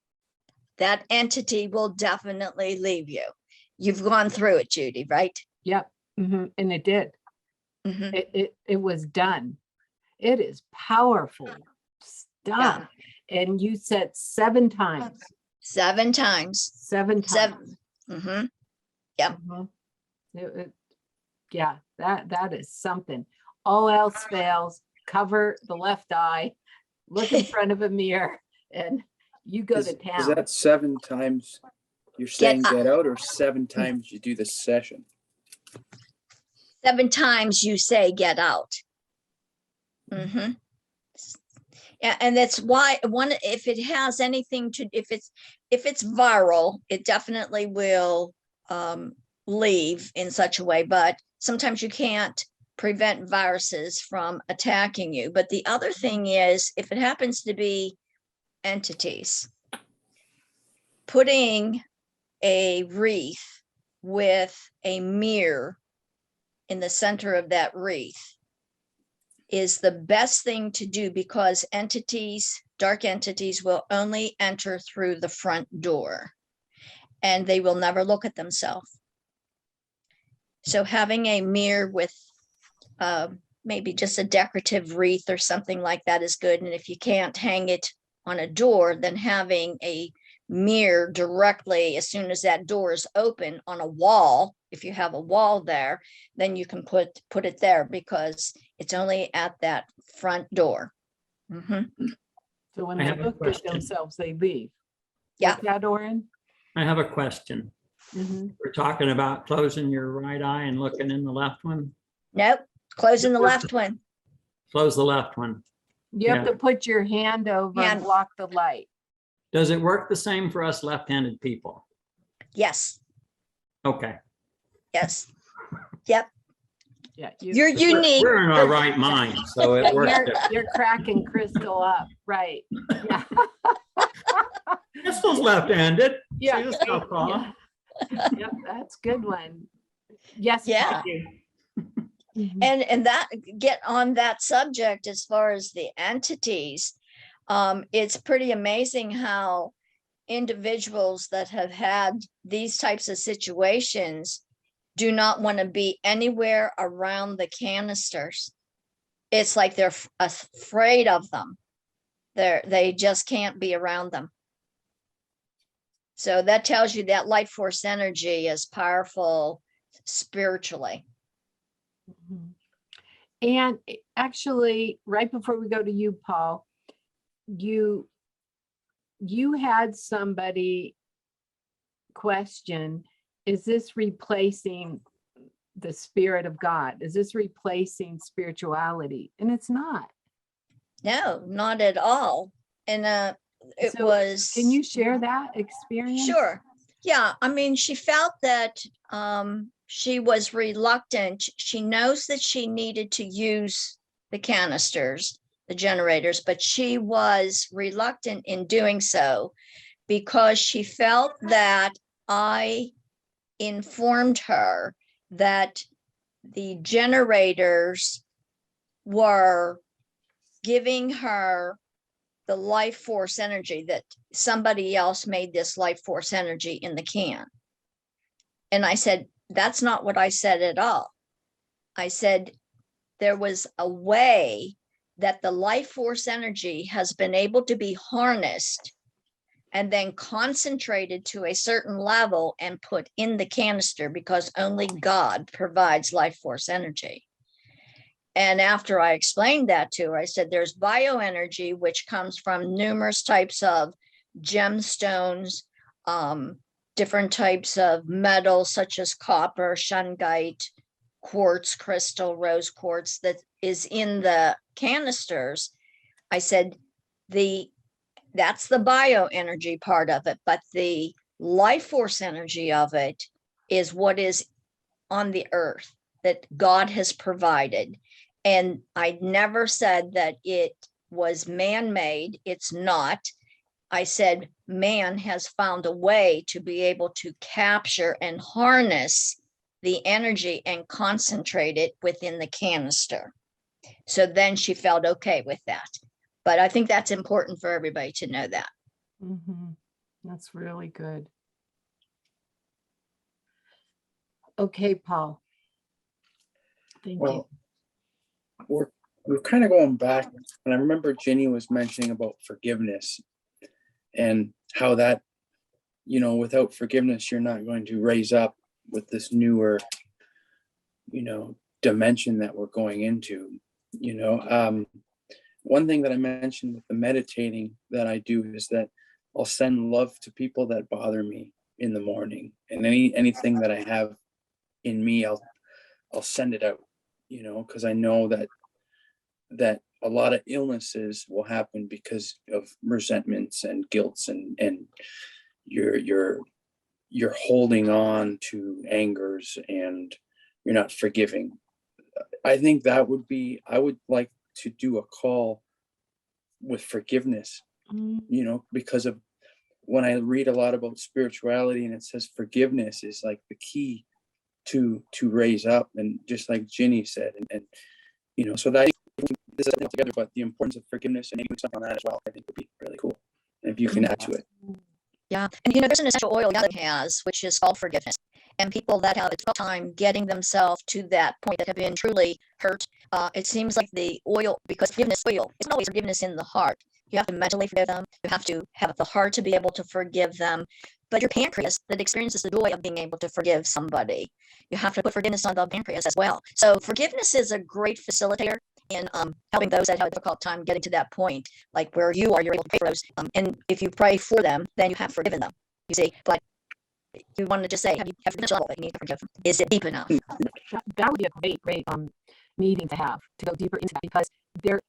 That entity will definitely leave you. You've gone through it, Judy, right? Yep. Mm-hmm. And it did. Mm-hmm. It was done. It is powerful stuff. Yeah. And you said 7 times. 7 times. 7 times. Mm-hmm. Yep. Yeah, that is something. all else fails, cover the left eye, look in front of a mirror, and you go to Is town. that 7 times you're saying Get get out, or 7 times you do the session? 7 times you say get out. Mm-hmm. Yeah, and that's why if it has anything to, if it's viral, it definitely will leave in such a way. But sometimes you can't prevent viruses from attacking you. But the other thing is, if it happens to be entities, putting a wreath with a mirror in the center of that wreath is the best thing to do, because entities, dark entities, will only enter through the front door and they will never look at themselves. So having a mirror with maybe just a decorative wreath or something like that is good. And if you can't hang it on a door, then having a mirror directly as soon as that door is open on a wall, if you have a wall there, then you can put it there, because it's only at that front door. Mm-hmm. So when I they have a look at question. themselves, they leave. Yeah. What's that, Oren? I have a question. Mhm. We're talking about closing your right eye and looking in the left one. Nope, closing the left one. Close the left one. You have Yeah. to put your hand over and Hand. block the light. Does it work the same for us left-handed people? Yes, Okay. yes. Yep, Yeah, you're unique. We're in our right mind, so it works. you're cracking Crystal up, right? Yeah. Crystal's left-handed. Yeah. See this how calm? Yep, that's a good one. Yes. Yeah. Thank you. Mhm. And that, get on that subject as far as the entities, it's pretty amazing how individuals that have had these types of situations do not want to be anywhere around the canisters. It's like they're afraid of them. They just can't be around them. So that tells you that life force energy is powerful spiritually. Mhm. And actually, right before we go to you, Paul, you had somebody question, is this replacing the spirit of God? Is this replacing spirituality? And it's not. No, not at all. And it So, was. Can you share that experience? Sure. Yeah. I mean, she felt that she was reluctant. She knows that she needed to use the canisters, the generators, but she was reluctant in doing so because she felt that I informed her that the generators were giving her the life force energy, that somebody else made this life force energy in the can. And I said, that's not what I said at all. I said, there was a way that the life force energy has been able to be harnessed and then concentrated to a certain level and put in the canister, because only God provides life force energy. And after I explained that to her, I said, there's bioenergy, which comes from numerous types of gemstones, different types of metals, such as copper, shungite, quartz, crystal, rose quartz, that is in the canisters. I said, that's the bioenergy part of it, but the life force energy of it is what is on the earth that God has provided. And I never said that it was man-made. It's not. I said man has found a way to be able to capture and harness the energy and concentrate it within the canister. So then she felt okay with that. But I think that's important for everybody to know that. Mm-hmm. That's really good. Okay, Paul. Thank you. Well, we're kind of going back, and I remember Jenny was mentioning about forgiveness and how that, without forgiveness, you're not going to raise up with this newer, dimension that we're going into, you know. One thing that I mentioned with the meditating that I do is that I'll send love to people that bother me in the morning, and anything that I have in me, I'll send it out, you know, because I know that a lot of illnesses will happen because of resentments and guilts, and you're holding on to angers, and you're not forgiving. I think I would like to do a call with forgiveness, you know, because of when I read a lot about spirituality, and it says forgiveness is like the key to raise up, and just like Ginny said, and you know, so that this is together, but the importance of forgiveness and maybe something on that as well, I think would be really cool. And if you can add to it. Yeah. And you know, there's an essential oil Yahweh has, which is called forgiveness. And people that have a tough time getting themselves to that point, that have been truly hurt, it seems like the oil, because forgiveness oil, it's not always forgiveness in the heart. You have to mentally forgive them. You have to have the heart to be able to forgive them. But your pancreas that experiences the joy of being able to forgive somebody, you have to put forgiveness on the pancreas as well. So forgiveness is a great facilitator in helping those that have a difficult time getting to that point, like where you are, you're able to pray for those. And if you pray for them, then you have forgiven them, you see. But you wanted to just say, have you forgiveness level that you need to forgive? Is it deep enough? That would be a great meeting to have, to go deeper into that, because there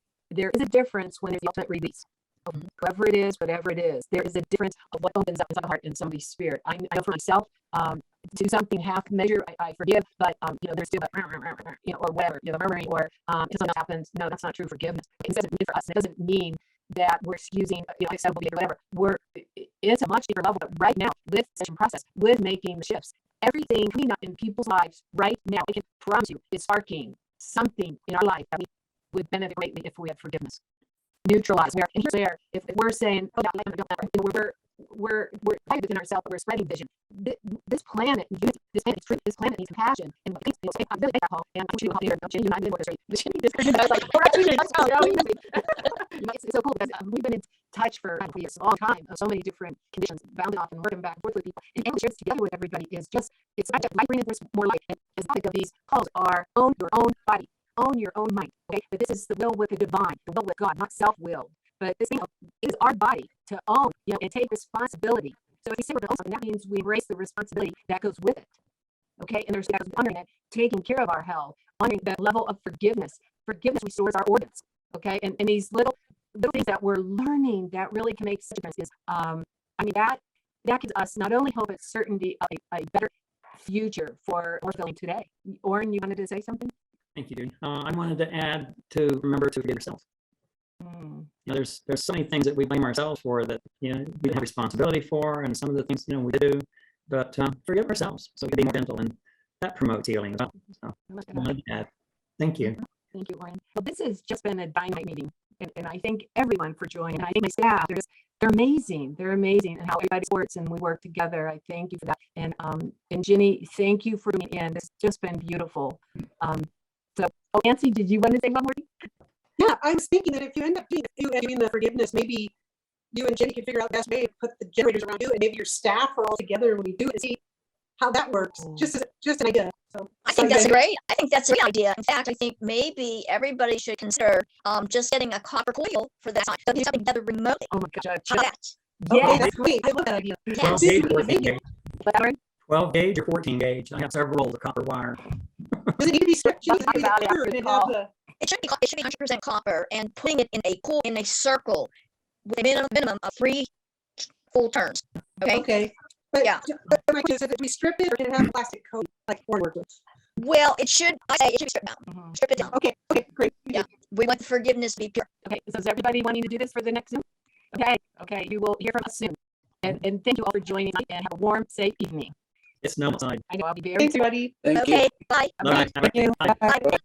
is a difference when there's the ultimate release. Whoever it is, whatever it is, there is a difference of what opens up inside the heart in somebody's spirit. I know for myself, do something half measure, I forgive, but you know, there's still that, you know, or whatever, you know, the murmuring, or if something else happens, no, that's not true forgiveness. It doesn't mean for us, it doesn't mean that we're excusing, you know, acceptable behavior, whatever. It's a much deeper level, but right now, with the session process, with making the shifts, everything coming up in people's lives right now, I can promise you, is sparking something in our life that we would benefit greatly if we had forgiveness. Neutralize. And here's where, if we're saying, oh, we're fighting within ourselves, but we're spreading vision. This planet, this planet needs compassion. And I'm really that call. And I want you to help me here. Jenny, you and I did orchestrate. I was like, we're actually it's so cool because we've been in touch for years, a long time, of so many different conditions, bounding off and working back and forth with people. And able to share this together with everybody is just, it's not just like bringing more light. And the topic of these calls are own your own body. Own your own mind, okay? But this is the will with the divine, the will with God, not self-will. But this thing is our body to own, you know, and take responsibility. So if we say we're going to own something, that means we embrace the responsibility that goes with it, okay? And there's honoring it, taking care of our health, honoring that level of forgiveness. Forgiveness restores our organs, okay? And these little things that we're learning that really can make such a difference is, I mean, that gives us not only hope, but certainty of a better future for our feeling today. Oren, you wanted to say something? Thank you, Judy. I wanted to add to remember to forgive yourself. You know, there's so many things that we blame ourselves for that, you know, we have responsibility for, and some of the things, you know, we do, but forgive ourselves so we can be more gentle, and that promotes healing as well. So I wanted to add. Thank you. Thank you, Oren. Well, this has just been a dynamite meeting, and I thank everyone for joining. I think my staff, they're amazing. They're amazing, and how everybody supports and we work together. I thank you for that. And Ginny, thank you for being in. This has just been beautiful. So, Nancy, did you want to say one more? Yeah, I was thinking that if you end up doing the forgiveness, maybe you and Jenny can figure out the best way to put the generators around you, and maybe your staff are all together when you do it, and see how that works. Just an idea. So I think that's great. I think that's a great idea. In fact, I think maybe everybody should consider just getting a copper coil for that time. So do something together remotely. Oh my gosh. How that? Okay, that's great. I love that idea. 12 Yeah. gauge or 14 gauge. 12 gauge or 14 gauge. I have several rolls of copper wire. Does it need to be stretched? It should be 100% copper, and putting it in a circle with a minimum of 3 full turns. Okay. But yeah. But my question is, if we strip it, or can it have plastic coating like Oren worked with? Well, it should be stripped down. Strip it down. Okay, great. Yeah. We want the forgiveness to be pure. Okay, so is everybody wanting to do this for the next Zoom? Okay, you will hear from us soon. And thank you all for joining us, and have a warm, safe evening. It's snow outside. I know I'll be very. Thanks, everybody. Thank you. Okay, bye. Bye. Thank you. Bye.